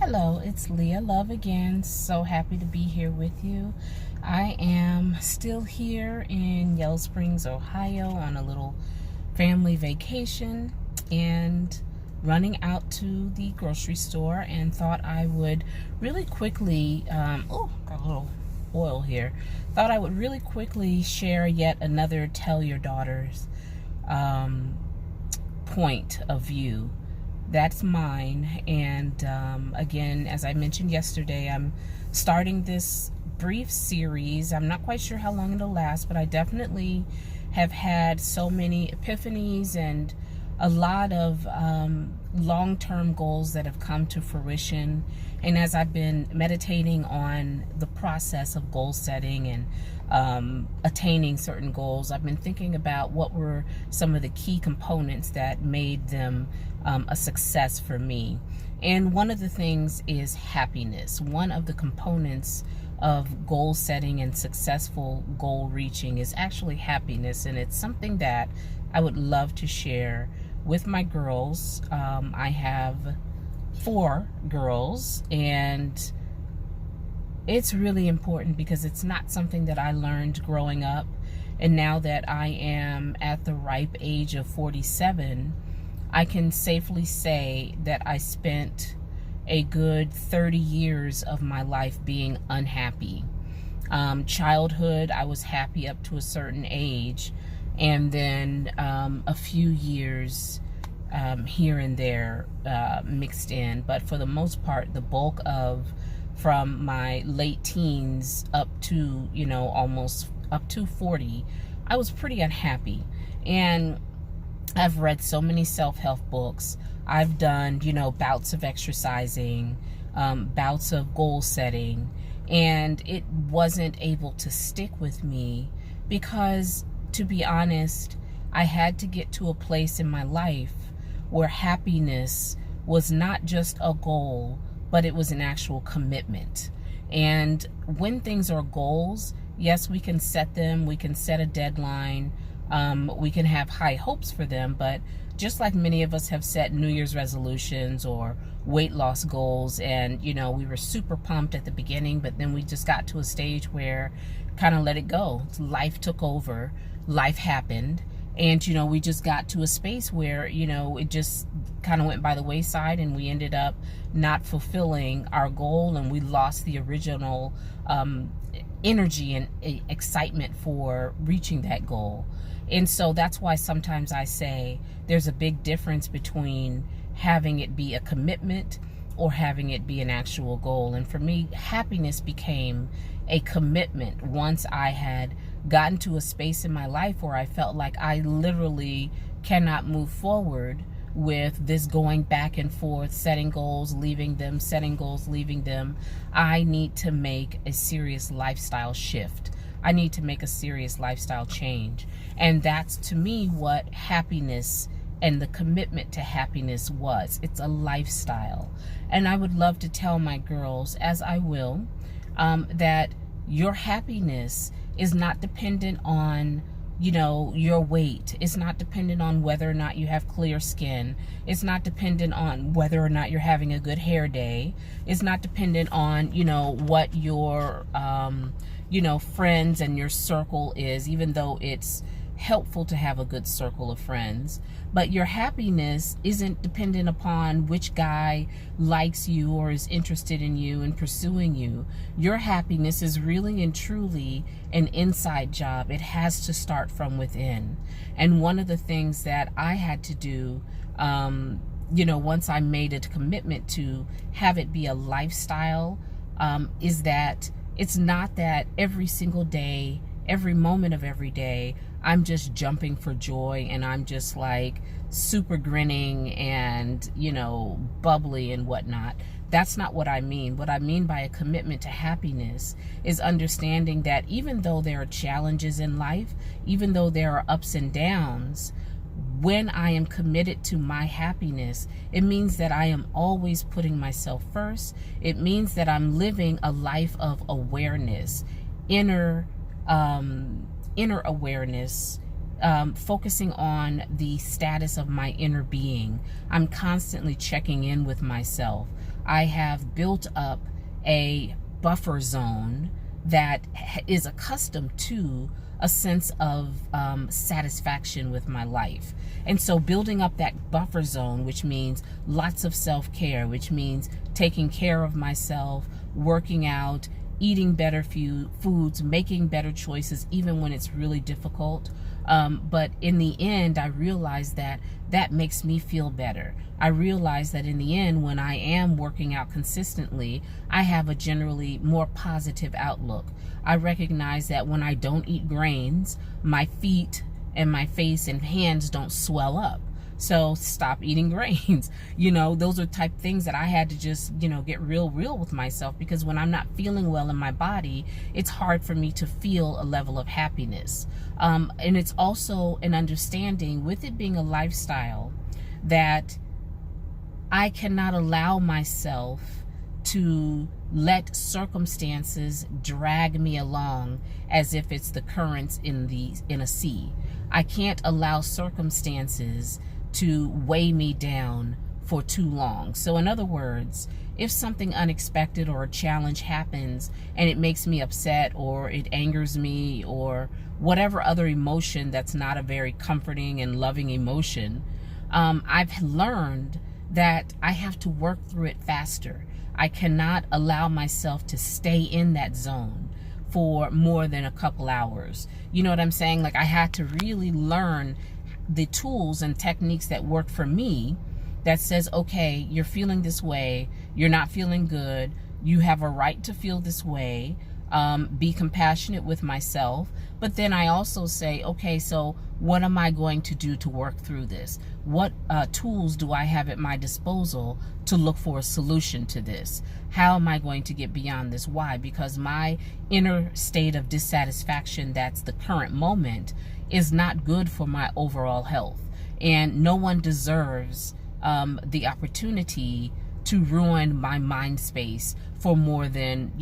Hello, it's Leah Love again. So happy to be here with you. I am still here in Yellow Springs, Ohio on a little family vacation and running out to the grocery store and thought I would really quickly, got a little oil here. Thought I would really quickly share yet another tell your daughters point of view. That's mine. And again, as I mentioned yesterday, I'm starting this brief series. I'm not quite sure how long it'll last, but I definitely have had so many epiphanies and a lot of long-term goals that have come to fruition. And as I've been meditating on the process of goal setting and attaining certain goals, I've been thinking about what were some of the key components that made them a success for me. And one of the things is happiness. One of the components of goal setting and successful goal reaching is actually happiness, and it's something that I would love to share with my girls. I have 4 girls, and it's really important because it's not something that I learned growing up. And now that I am at the ripe age of 47, I can safely say that I spent a good 30 years of my life being unhappy. Childhood, I was happy up to a certain age, and then a few years here and there mixed in. But for the most part, the bulk of from my late teens up to, almost up to 40, I was pretty unhappy. And I've read so many self-help books. I've done, bouts of exercising, bouts of goal setting, and it wasn't able to stick with me because, to be honest, I had to get to a place in my life where happiness was not just a goal, but it was an actual commitment. And when things are goals, yes, we can set them, we can set a deadline, we can have high hopes for them, but just like many of us have set New Year's resolutions or weight loss goals, and we were super pumped at the beginning, but then we just got to a stage where kind of let it go. Life took over, life happened, and we just got to a space where it just kind of went by the wayside, and we ended up not fulfilling our goal, and we lost the original energy and excitement for reaching that goal. And so that's why sometimes I say there's a big difference between having it be a commitment or having it be an actual goal. And for me, happiness became a commitment once I had gotten to a space in my life where I felt like I literally cannot move forward with this going back and forth, setting goals, leaving them, setting goals, leaving them. I need to make a serious lifestyle shift. I need to make a serious lifestyle change. And that's, to me, what happiness and the commitment to happiness was. It's a lifestyle. And I would love to tell my girls, as I will, that your happiness is not dependent on your weight. It's not dependent on whether or not you have clear skin. It's not dependent on whether or not you're having a good hair day. It's not dependent on, what your, friends and your circle is, even though it's helpful to have a good circle of friends. But your happiness isn't dependent upon which guy likes you or is interested in you and pursuing you. Your happiness is really and truly an inside job. It has to start from within. And one of the things that I had to do, once I made a commitment to have it be a lifestyle, is that it's not that every single day, every moment of every day, I'm just jumping for joy and I'm just like super grinning and, bubbly and whatnot. That's not what I mean. What I mean by a commitment to happiness is understanding that even though there are challenges in life, even though there are ups and downs, when I am committed to my happiness, it means that I am always putting myself first. It means that I'm living a life of awareness, inner awareness, focusing on the status of my inner being. I'm constantly checking in with myself. I have built up a buffer zone that is accustomed to a sense of satisfaction with my life. And so building up that buffer zone, which means lots of self-care, which means taking care of myself, working out, eating better foods, making better choices, even when it's really difficult. But in the end, I realize that that makes me feel better. I realize that in the end, when I am working out consistently, I have a generally more positive outlook. I recognize that when I don't eat grains, my feet and my face and hands don't swell up. So stop eating grains. Those are type things that I had to just, get real with myself, because when I'm not feeling well in my body, it's hard for me to feel a level of happiness. And it's also an understanding, with it being a lifestyle, that I cannot allow myself to let circumstances drag me along as if it's the currents in a sea. I can't allow circumstances to weigh me down for too long. So in other words, if something unexpected or a challenge happens and it makes me upset, or it angers me, or whatever other emotion that's not a very comforting and loving emotion, I've learned that I have to work through it faster. I cannot allow myself to stay in that zone for more than a couple hours. You know what I'm saying? Like, I had to really learn the tools and techniques that work for me, that says, okay, you're feeling this way, you're not feeling good, you have a right to feel this way, be compassionate with myself. But then I also say, okay, so what am I going to do to work through this? What tools do I have at my disposal to look for a solution to this? How am I going to get beyond this? Why? Because my inner state of dissatisfaction, that's the current moment, is not good for my overall health. And no one deserves the opportunity to ruin my mind space for more than,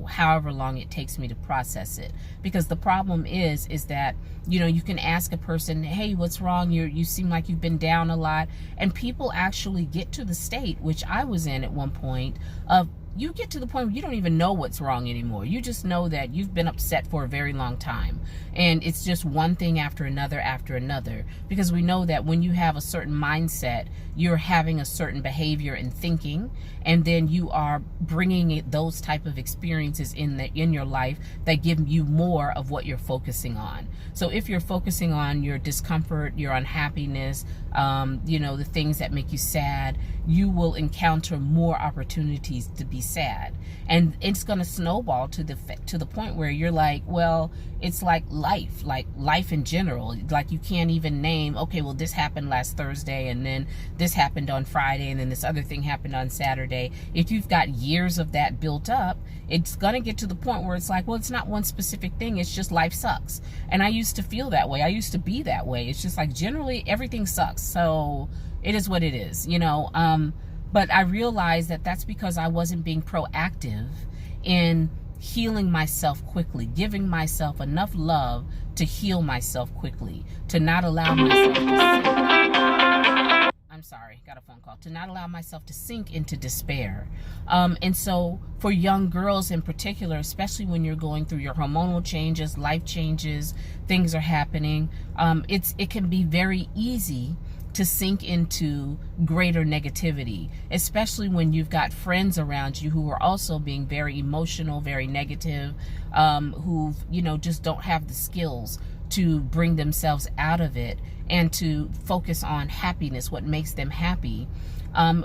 however long it takes me to process it. Because the problem is that, you can ask a person, hey, what's wrong? You seem like you've been down a lot. And people actually get to the state, which I was in at one point, of you get to the point where you don't even know what's wrong anymore. You just know that you've been upset for a very long time. And it's just one thing after another, because we know that when you have a certain mindset, you're having a certain behavior and thinking, and then you are bringing those type of experiences in your life that give you more of what you're focusing on. So if you're focusing on your discomfort, your unhappiness, the things that make you sad, you will encounter more opportunities to be sad. And it's going to snowball to the point where you're like, well, it's like life in general. Like, you can't even name, okay, well, this happened last Thursday, and then this happened on Friday, and then this other thing happened on Saturday. If you've got years of that built up, it's going to get to the point where it's like, well, it's not one specific thing. It's just life sucks. And I used to feel that way. I used to be that way. It's just like, generally everything sucks. So it is what it is, But I realized that that's because I wasn't being proactive in healing myself quickly, giving myself enough love to heal myself quickly, to not allow myself to not allow myself to sink into despair. And so for young girls in particular, especially when you're going through your hormonal changes, life changes, things are happening, it can be very easy to sink into greater negativity, especially when you've got friends around you who are also being very emotional, very negative, who just don't have the skills to bring themselves out of it and to focus on happiness, what makes them happy.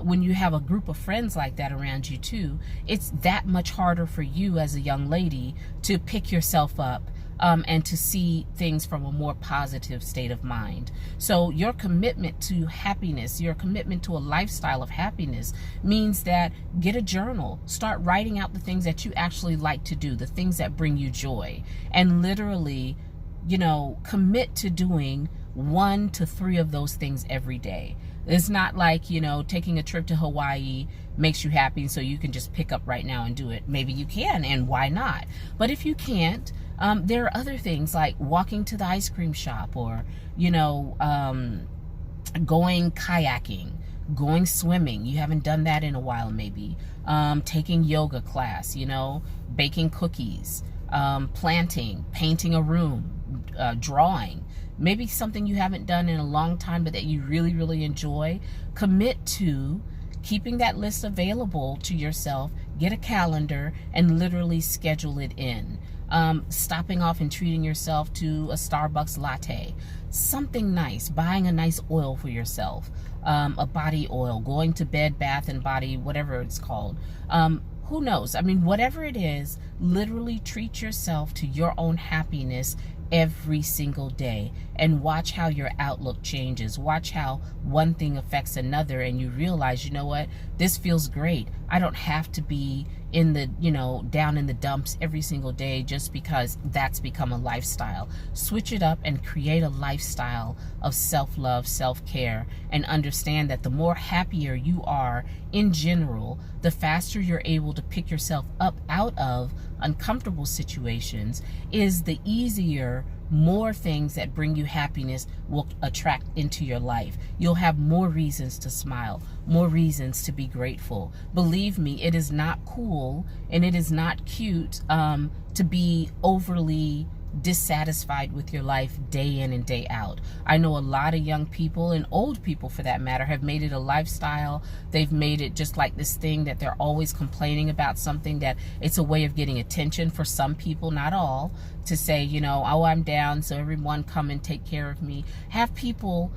When you have a group of friends like that around you too, it's that much harder for you as a young lady to pick yourself up and to see things from a more positive state of mind. So your commitment to happiness, your commitment to a lifestyle of happiness, means that get a journal, start writing out the things that you actually like to do, the things that bring you joy, and literally, commit to doing 1 to 3 of those things every day. It's not like, taking a trip to Hawaii makes you happy, so you can just pick up right now and do it. Maybe you can, and why not? But if you can't, there are other things like walking to the ice cream shop, or, going kayaking, going swimming. You haven't done that in a while, maybe. Taking yoga class, you know, baking cookies, planting, painting a room, drawing. Maybe something you haven't done in a long time but that you really, really enjoy. Commit to keeping that list available to yourself. Get a calendar and literally schedule it in. Stopping off and treating yourself to a Starbucks latte. Something nice. Buying a nice oil for yourself. A body oil. Going to Bed, Bath and Body, whatever it's called. Who knows? I mean, whatever it is, literally treat yourself to your own happiness every single day, and watch how your outlook changes. Watch how one thing affects another, and you realize, you know what, this feels great. I don't have to be in the, you know, down in the dumps every single day just because that's become a lifestyle. Switch it up and create a lifestyle of self-love, self-care, and understand that the more happier you are in general, the faster you're able to pick yourself up out of uncomfortable situations, is the easier more things that bring you happiness will attract into your life. You'll have more reasons to smile, more reasons to be grateful. Believe me, it is not cool and it is not cute to be overly dissatisfied with your life day in and day out. I know a lot of young people, and old people for that matter, have made it a lifestyle. They've made it just like this thing that they're always complaining about something, that it's a way of getting attention for some people, not all, to say, you know, oh, I'm down, so everyone come and take care of me. Have people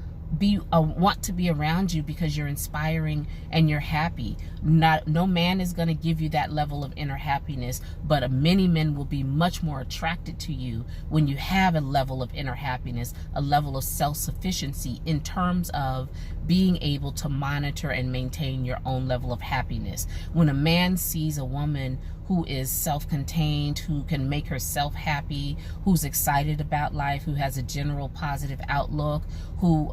want to be around you because you're inspiring and you're happy. No man is going to give you that level of inner happiness, but many men will be much more attracted to you when you have a level of inner happiness, a level of self-sufficiency in terms of being able to monitor and maintain your own level of happiness. When a man sees a woman who is self-contained, who can make herself happy, who's excited about life, who has a general positive outlook, who,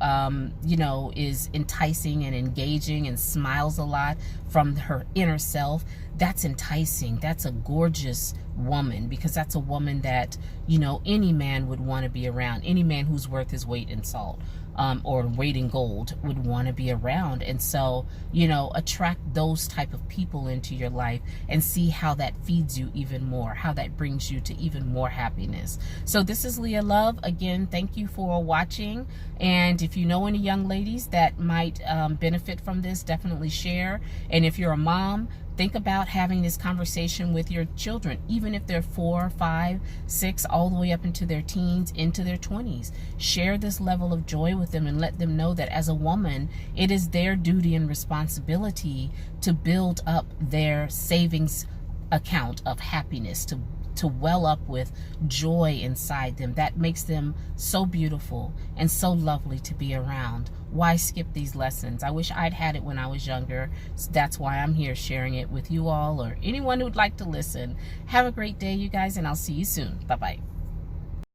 you know, is enticing and engaging and smiles a lot from her inner self, that's enticing. That's a gorgeous woman, because that's a woman that, you know, any man would want to be around. Any man who's worth his weight in salt. Or weight in gold would want to be around. And so, you know, attract those type of people into your life and see how that feeds you even more, how that brings you to even more happiness. So this is Leah Love. Again, thank you for watching. And if you know any young ladies that might benefit from this, definitely share. And if you're a mom, think about having this conversation with your children, even if they're 4, 5, 6, all the way up into their teens, into their 20s. Share this level of joy with them and let them know that as a woman, it is their duty and responsibility to build up their savings account of happiness, to well up with joy inside them. That makes them so beautiful and so lovely to be around. Why skip these lessons? I wish I'd had it when I was younger. So that's why I'm here sharing it with you all, or anyone who'd like to listen. Have a great day, you guys, and I'll see you soon. Bye-bye.